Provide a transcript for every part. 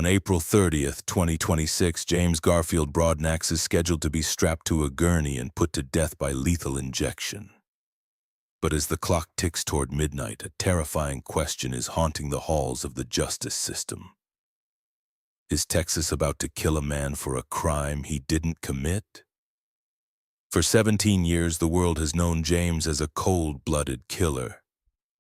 On April 30th, 2026, James Garfield Broadnax is scheduled to be strapped to a gurney and put to death by lethal injection. But as the clock ticks toward midnight, a terrifying question is haunting the halls of the justice system. Is Texas about to kill a man for a crime he didn't commit? For 17 years, the world has known James as a cold-blooded killer.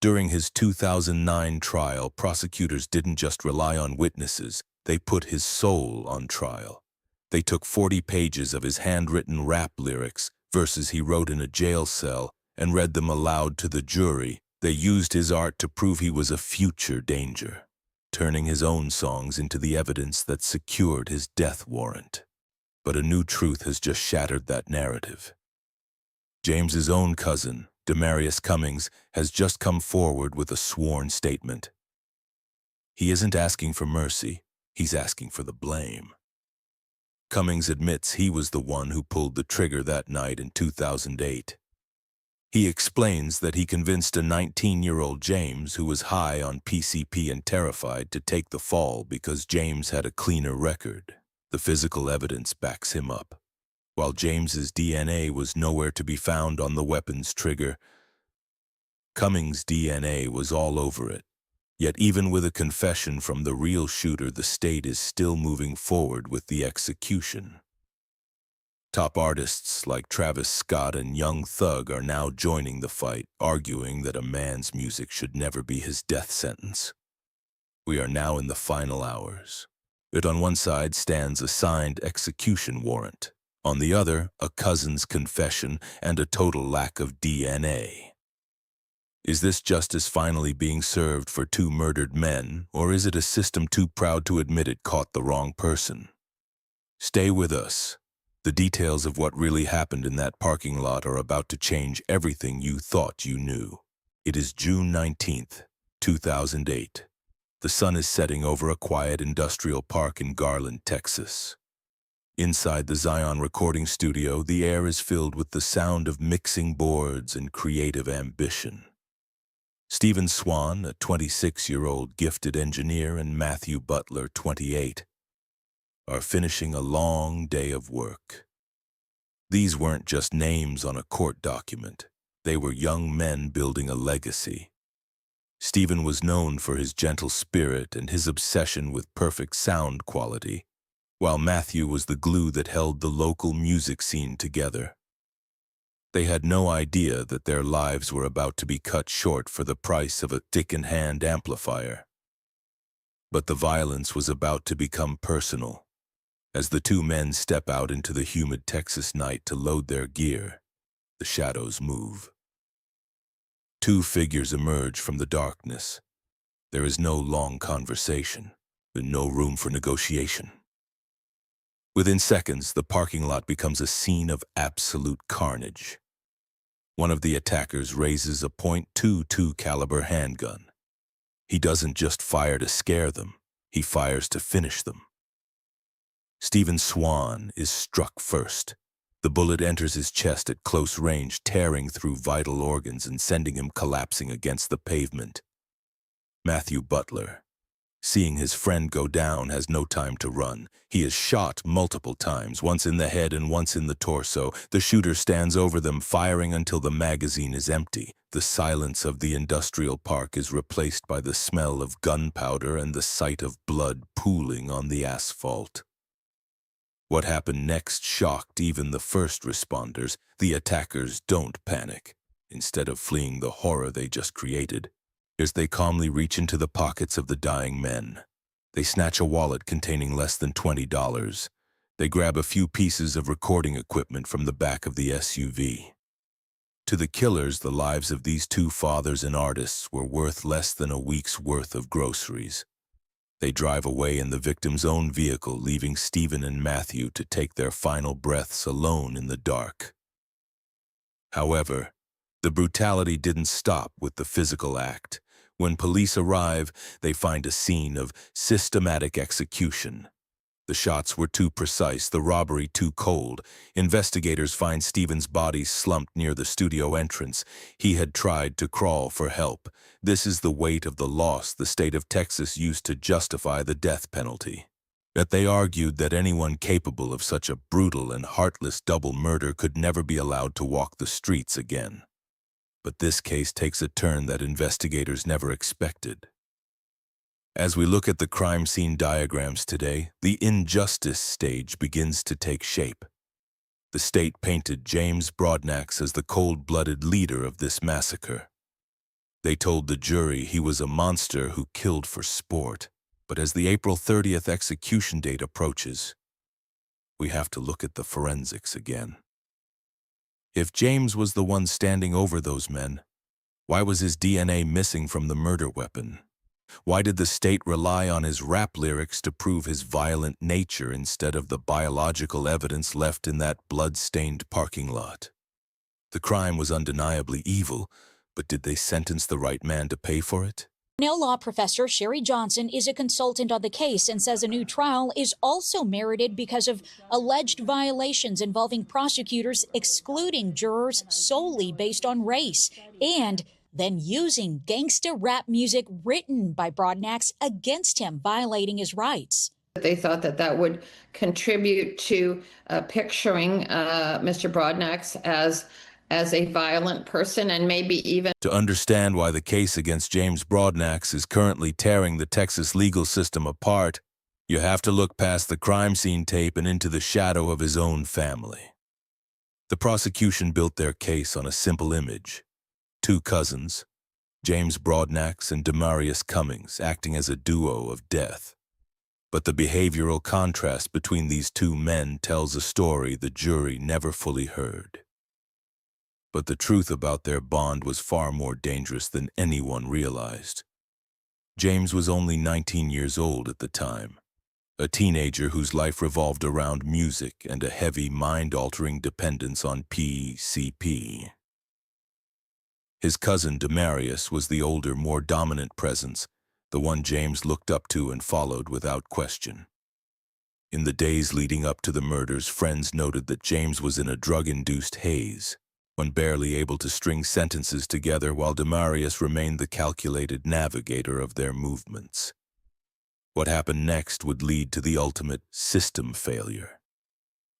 During his 2009 trial, prosecutors didn't just rely on witnesses, they put his soul on trial. They took 40 pages of his handwritten rap lyrics, verses he wrote in a jail cell, and read them aloud to the jury. They used his art to prove he was a future danger, turning his own songs into the evidence that secured his death warrant. But a new truth has just shattered that narrative. James's own cousin, Demarius Cummings, has just come forward with a sworn statement. He isn't asking for mercy, he's asking for the blame. Cummings admits he was the one who pulled the trigger that night in 2008. He explains that he convinced a 19-year-old James who was high on PCP and terrified to take the fall because James had a cleaner record. The physical evidence backs him up. While James's DNA was nowhere to be found on the weapon's trigger, Cummings' DNA was all over it. Yet even with a confession from the real shooter, the state is still moving forward with the execution. Top artists like Travis Scott and Young Thug are now joining the fight, arguing that a man's music should never be his death sentence. We are now in the final hours. Yet on one side stands a signed execution warrant. On the other, a cousin's confession and a total lack of DNA. Is this justice finally being served for two murdered men, or is it a system too proud to admit it caught the wrong person? Stay with us. The details of what really happened in that parking lot are about to change everything you thought you knew. It is June 19th, 2008. The sun is setting over a quiet industrial park in Garland, Texas. Inside the Zion recording studio, the air is filled with the sound of mixing boards and creative ambition. Swan, a 26-year-old gifted engineer, and Matthew Butler, 28, are finishing a long day of work. These weren't just names on a court document. They were young men building a legacy. Stephen was known for his gentle spirit and his obsession with perfect sound quality, while Matthew was the glue that held the local music scene together. They had no idea that their lives were about to be cut short for the price of a stick-in-hand amplifier. But the violence was about to become personal. As the two men step out into the humid Texas night to load their gear, the shadows move. Two figures emerge from the darkness. There is no long conversation, and no room for negotiation. Within seconds, the parking lot becomes a scene of absolute carnage. One of the attackers raises a .22 caliber handgun. He doesn't just fire to scare them, he fires to finish them. Swan is struck first. The bullet enters his chest at close range, tearing through vital organs and sending him collapsing against the pavement. Matthew Butler, seeing his friend go down, has no time to run. He is shot multiple times, once in the head and once in the torso. The shooter stands over them, firing until the magazine is empty. The silence of the industrial park is replaced by the smell of gunpowder and the sight of blood pooling on the asphalt. What happened next shocked even the first responders. The attackers don't panic. Instead of fleeing the horror they just created, as they calmly reach into the pockets of the dying men. They snatch a wallet containing less than $20. They grab a few pieces of recording equipment from the back of the SUV. To the killers, the lives of these two fathers and artists were worth less than a week's worth of groceries. They drive away in the victim's own vehicle, leaving Stephen and Matthew to take their final breaths alone in the dark. However, the brutality didn't stop with the physical act. When police arrive, they find a scene of systematic execution. The shots were too precise, the robbery too cold. Investigators find Stephen's body slumped near the studio entrance. He had tried to crawl for help. This is the weight of the loss the state of Texas used to justify the death penalty. That they argued that anyone capable of such a brutal and heartless double murder could never be allowed to walk the streets again. But this case takes a turn that investigators never expected. As we look at the crime scene diagrams today, the injustice stage begins to take shape. The state painted James Broadnax as the cold-blooded leader of this massacre. They told the jury he was a monster who killed for sport. But as the April 30th execution date approaches, we have to look at the forensics again. If James was the one standing over those men, why was his DNA missing from the murder weapon? Why did the state rely on his rap lyrics to prove his violent nature instead of the biological evidence left in that blood-stained parking lot? The crime was undeniably evil, but did they sentence the right man to pay for it? Now, law professor Sherry Johnson is a consultant on the case and says a new trial is also merited because of alleged violations involving prosecutors excluding jurors solely based on race and then using gangsta rap music written by Broadnax against him, violating his rights. They thought that that would contribute to picturing Mr. Broadnax as a violent person and maybe even... To understand why the case against James Broadnax is currently tearing the Texas legal system apart, you have to look past the crime scene tape and into the shadow of his own family. The prosecution built their case on a simple image. Two cousins, James Broadnax and Demarius Cummings, acting as a duo of death. But the behavioral contrast between these two men tells a story the jury never fully heard. But the truth about their bond was far more dangerous than anyone realized. James was only 19 years old at the time, a teenager whose life revolved around music and a heavy, mind-altering dependence on PCP. His cousin Demarius was the older, more dominant presence, the one James looked up to and followed without question. In the days leading up to the murders, friends noted that James was in a drug-induced haze, when barely able to string sentences together, while Demarius remained the calculated navigator of their movements. What happened next would lead to the ultimate system failure.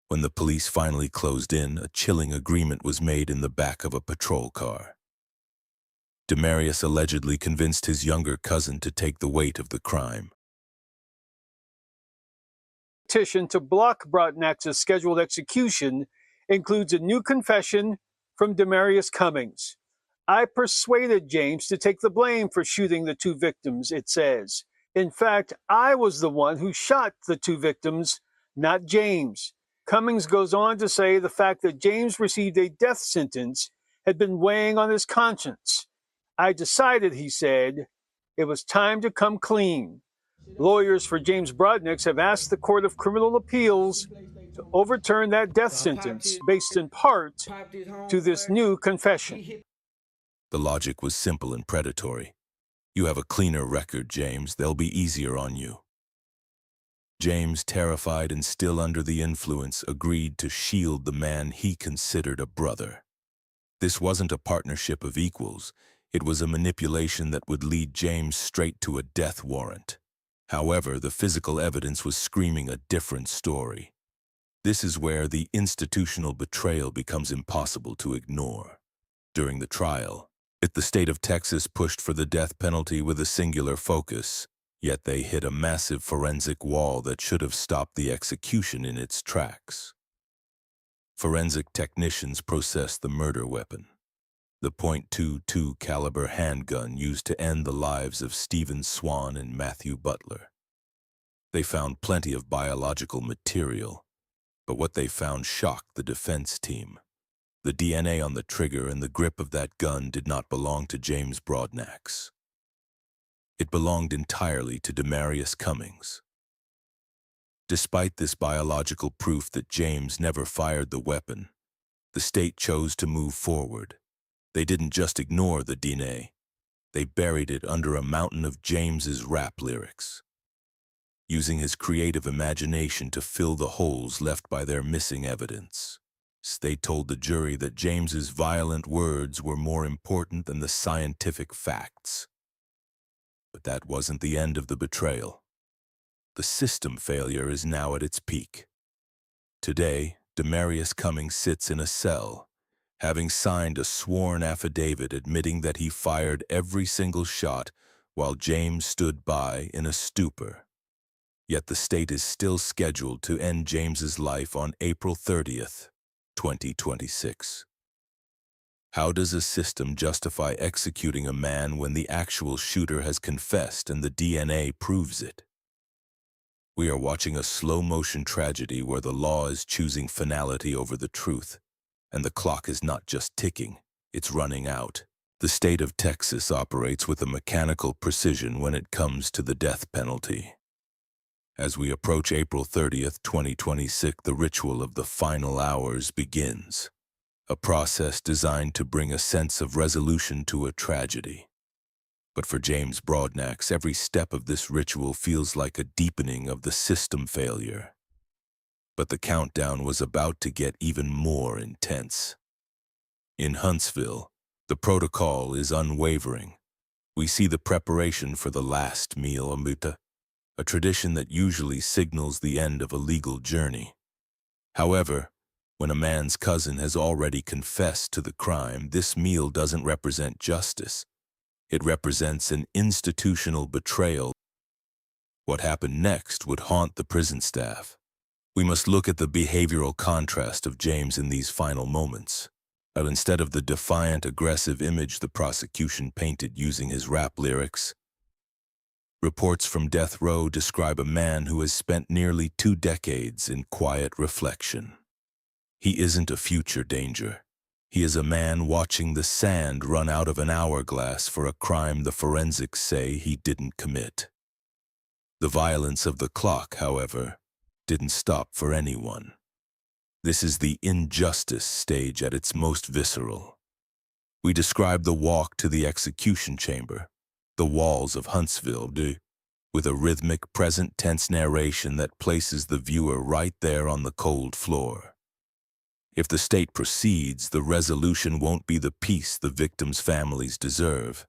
When the police finally closed in, a chilling agreement was made in the back of a patrol car. Demarius allegedly convinced his younger cousin to take the weight of the crime. Petition to block Broadnax's scheduled execution includes a new confession from Demarius Cummings. I persuaded James to take the blame for shooting the two victims, it says. In fact, I was the one who shot the two victims, not James. Cummings goes on to say the fact that James received a death sentence had been weighing on his conscience. I decided, he said, it was time to come clean. Lawyers for James Broadnax have asked the Court of Criminal Appeals to overturn that death sentence based in part to this new confession. The logic was simple and predatory. You have a cleaner record, James. They'll be easier on you. James, terrified and still under the influence, agreed to shield the man he considered a brother. This wasn't a partnership of equals. It was a manipulation that would lead James straight to a death warrant. However, the physical evidence was screaming a different story. This is where the institutional betrayal becomes impossible to ignore. During the trial, the state of Texas pushed for the death penalty with a singular focus, yet they hit a massive forensic wall that should have stopped the execution in its tracks. Forensic technicians processed the murder weapon, the .22 caliber handgun used to end the lives of Stephen Swan and Matthew Butler. They found plenty of biological material, but what they found shocked the defense team. The DNA on the trigger and the grip of that gun did not belong to James Broadnax. It belonged entirely to Demarius Cummings. Despite this biological proof that James never fired the weapon, the state chose to move forward. They didn't just ignore the DNA. They buried it under a mountain of James's rap lyrics, using his creative imagination to fill the holes left by their missing evidence. They told the jury that James's violent words were more important than the scientific facts. But that wasn't the end of the betrayal. The system failure is now at its peak. Today, Demarius Cummings sits in a cell, having signed a sworn affidavit admitting that he fired every single shot while James stood by in a stupor. Yet the state is still scheduled to end James's life on April 30th, 2026. How does a system justify executing a man when the actual shooter has confessed and the DNA proves it? We are watching a slow-motion tragedy where the law is choosing finality over the truth, and the clock is not just ticking, it's running out. The state of Texas operates with a mechanical precision when it comes to the death penalty. As we approach April 30th, 2026, the ritual of the final hours begins, a process designed to bring a sense of resolution to a tragedy. But for James Broadnax, every step of this ritual feels like a deepening of the system failure. But the countdown was about to get even more intense. In Huntsville, the protocol is unwavering. We see the preparation for the last meal, a tradition that usually signals the end of a legal journey. However, when a man's cousin has already confessed to the crime, this meal doesn't represent justice. It represents an institutional betrayal. What happened next would haunt the prison staff. We must look at the behavioral contrast of James in these final moments. But instead of the defiant, aggressive image the prosecution painted using his rap lyrics, reports from death row describe a man who has spent nearly 2 decades in quiet reflection. He isn't a future danger. He is a man watching the sand run out of an hourglass for a crime the forensics say he didn't commit. The violence of the clock, however, didn't stop for anyone. This is the injustice stage at its most visceral. We describe the walk to the execution chamber, the walls of Huntsville, with a rhythmic present tense narration that places the viewer right there on the cold floor. If the state proceeds, the resolution won't be the peace the victims' families deserve.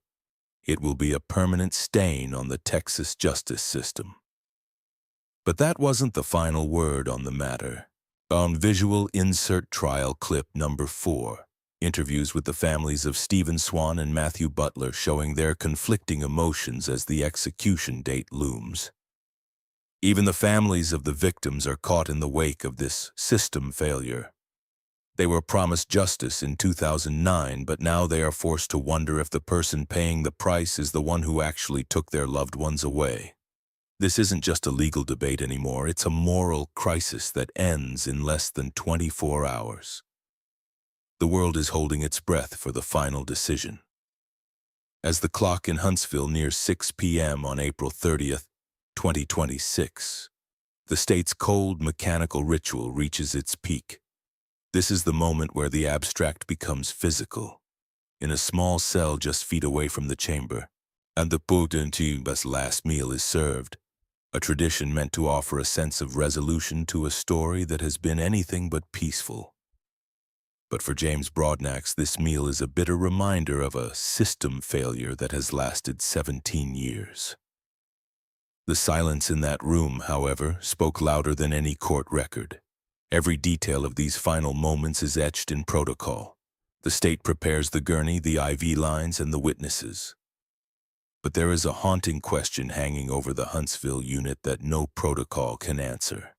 It will be a permanent stain on the Texas justice system. But that wasn't the final word on the matter. On visual insert trial clip number 4, interviews with the families of Swan and Matthew Butler showing their conflicting emotions as the execution date looms. Even the families of the victims are caught in the wake of this system failure. They were promised justice in 2009, but now they are forced to wonder if the person paying the price is the one who actually took their loved ones away. This isn't just a legal debate anymore, it's a moral crisis that ends in less than 24 hours. The world is holding its breath for the final decision. As the clock in Huntsville nears 6 p.m. on April 30th, 2026, the state's cold mechanical ritual reaches its peak. This is the moment where the abstract becomes physical. In a small cell just feet away from the chamber, and the Putin's last meal is served, a tradition meant to offer a sense of resolution to a story that has been anything but peaceful. But for James Broadnax, this meal is a bitter reminder of a system failure that has lasted 17 years. The silence in that room, however, spoke louder than any court record. Every detail of these final moments is etched in protocol. The state prepares the gurney, the IV lines, and the witnesses. But there is a haunting question hanging over the Huntsville Unit that no protocol can answer.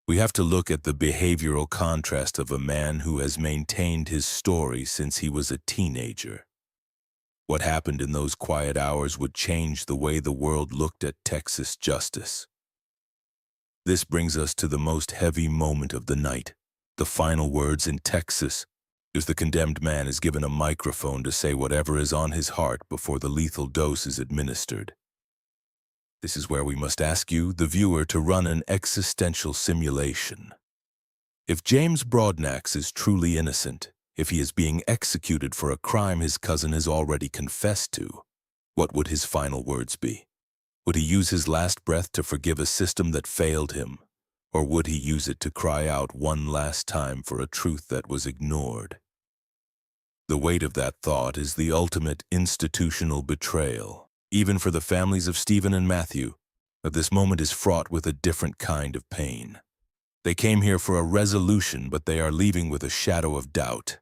We have to look at the behavioral contrast of a man who has maintained his story since he was a teenager. What happened in those quiet hours would change the way the world looked at Texas justice. This brings us to the most heavy moment of the night. The final words in Texas is the condemned man is given a microphone to say whatever is on his heart before the lethal dose is administered. This is where we must ask you, the viewer, to run an existential simulation. If James Broadnax is truly innocent, if he is being executed for a crime his cousin has already confessed to, what would his final words be? Would he use his last breath to forgive a system that failed him, or would he use it to cry out one last time for a truth that was ignored? The weight of that thought is the ultimate institutional betrayal. Even for the families of Stephen and Matthew, But this moment is fraught with a different kind of pain. They came here for a resolution, but they are leaving with a shadow of doubt.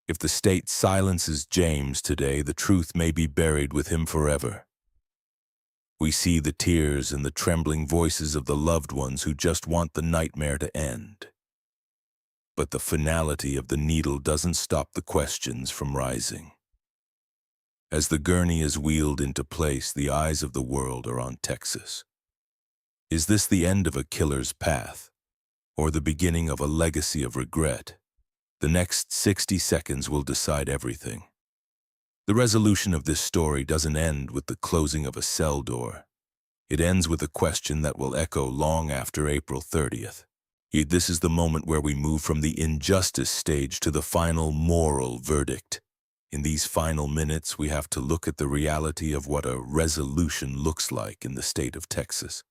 If the state silences James today, the truth may be buried with him forever. We see the tears and the trembling voices of the loved ones who just want the nightmare to end. But the finality of the needle doesn't stop the questions from rising. As the gurney is wheeled into place, the eyes of the world are on Texas. Is this the end of a killer's path, or the beginning of a legacy of regret? The next 60 seconds will decide everything. The resolution of this story doesn't end with the closing of a cell door. It ends with a question that will echo long after April 30th. This is the moment where we move from the injustice stage to the final moral verdict. In these final minutes, we have to look at the reality of what a resolution looks like in the state of Texas.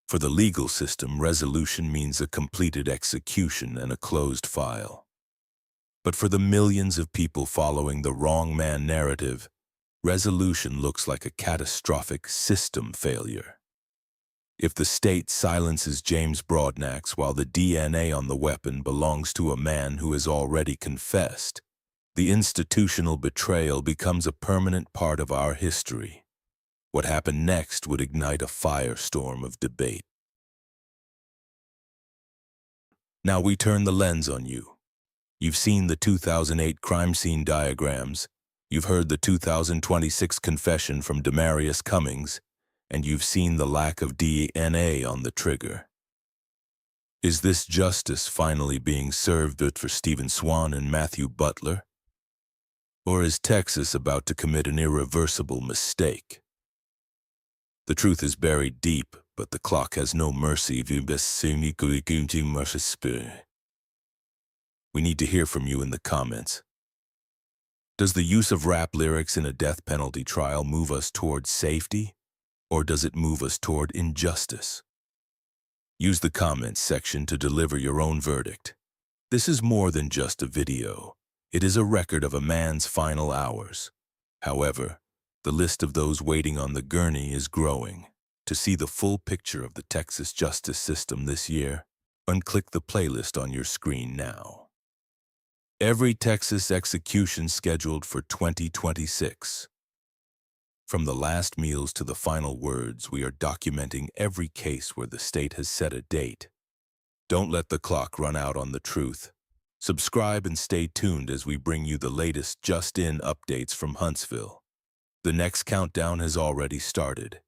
For the legal system, resolution means a completed execution and a closed file. But for the millions of people following the wrong man narrative, resolution looks like a catastrophic system failure. If the state silences James Broadnax while the DNA on the weapon belongs to a man who has already confessed, the institutional betrayal becomes a permanent part of our history. What happened next would ignite a firestorm of debate. Now we turn the lens on you. You've seen the 2008 crime scene diagrams, you've heard the 2026 confession from Demarius Cummings, and you've seen the lack of DNA on the trigger. Is this justice finally being served for Stephen Swan and Matthew Butler? Or is Texas about to commit an irreversible mistake? The truth is buried deep, but the clock has no mercy. We need to hear from you in the comments. Does the use of rap lyrics in a death penalty trial move us toward safety, or does it move us toward injustice? Use the comments section to deliver your own verdict. This is more than just a video. It is a record of a man's final hours. However, the list of those waiting on the gurney is growing. To see the full picture of the Texas justice system this year, unclick the playlist on your screen now. Every Texas execution scheduled for 2026. From the last meals to the final words, we are documenting every case where the state has set a date. Don't let the clock run out on the truth. Subscribe and stay tuned as we bring you the latest just-in updates from Huntsville. The next countdown has already started.